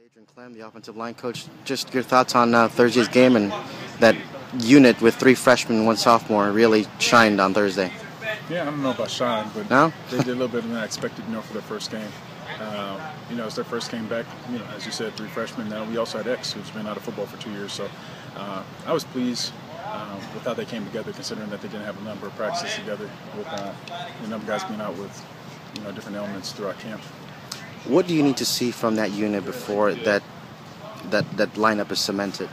Adrian Klemm, the offensive line coach. Just your thoughts on Thursday's game and that unit with 3 freshmen and 1 sophomore really shined on Thursday. Yeah, I don't know about shine, but No? they did a little better than I expected, for their first game. It's their first game back. As you said, 3 freshmen. Now we also had X, who's been out of football for 2 years. So I was pleased with how they came together, considering that they didn't have a number of practices together, with the number of guys being out with different elements throughout camp. What do you need to see from that unit before that lineup is cemented?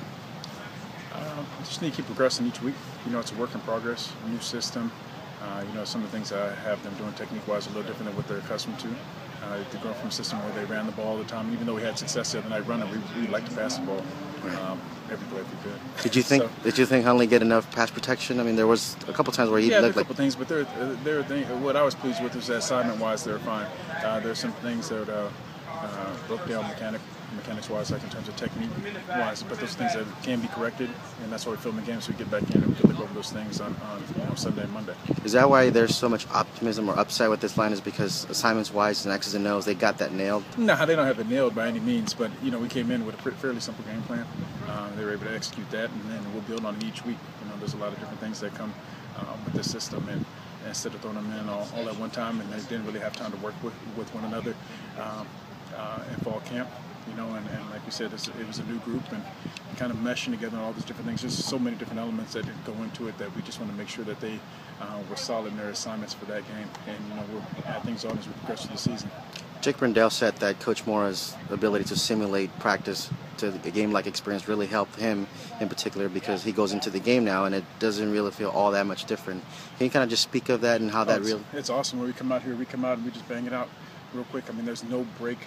Just need to keep progressing each week. It's a work in progress, a new system. Some of the things I have them doing technique-wise are a little different than what they're accustomed to. They're going from a system where they ran the ball all the time. Even though we had success the other night running, we like to pass the ball every play we could. Did you think Huntley get enough pass protection? I mean, there was a couple times where he looked like... a couple things, but what I was pleased with is that assignment-wise, they're fine. There's some things that broke down mechanics-wise, like in terms of technique-wise, but those things that can be corrected, and that's why we film the game, so we get back in and we can look over those things on Sunday and Monday. Is that why there's so much optimism or upside with this line, is because assignments-wise and X's and O's, they got that nailed? No, they don't have it nailed by any means, but we came in with a fairly simple game plan. They were able to execute that, and then we'll build on it each week. There's a lot of different things that come with this system, and instead of throwing them in all at one time, and they didn't really have time to work with one another in fall camp. And like we said, it was a new group and kind of meshing together and all these different things. There's so many different elements that go into it that we just want to make sure that they were solid in their assignments for that game. And we'll add things on as we progress through the season. Jake Brendel said that Coach Mora's ability to simulate practice to a game-like experience really helped him in particular, because he goes into the game now and it doesn't really feel all that much different. Can you kind of just speak of that and how that really... It's awesome. When we come out here, and we just bang it out real quick. I mean, there's no break.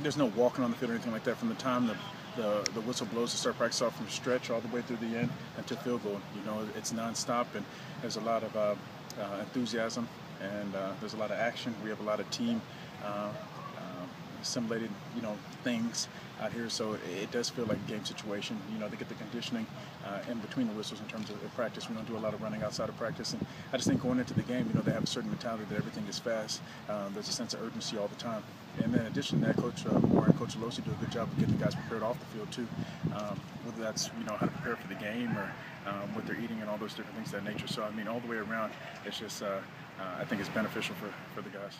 There's no walking on the field or anything like that. From the time the whistle blows to start practice off from stretch all the way through the end until field goal, it's nonstop, and there's a lot of enthusiasm, and there's a lot of action. We have a lot of team simulated, things out here, so it does feel like a game situation. They get the conditioning in between the whistles in terms of practice. We don't do a lot of running outside of practice, and I just think going into the game, they have a certain mentality that everything is fast. There's a sense of urgency all the time. And then in addition to that, Coach Moore and Coach Alosi do a good job of getting the guys prepared off the field too, whether that's how to prepare for the game or what they're eating and all those different things of that nature. So I mean, all the way around, it's just I think it's beneficial for the guys.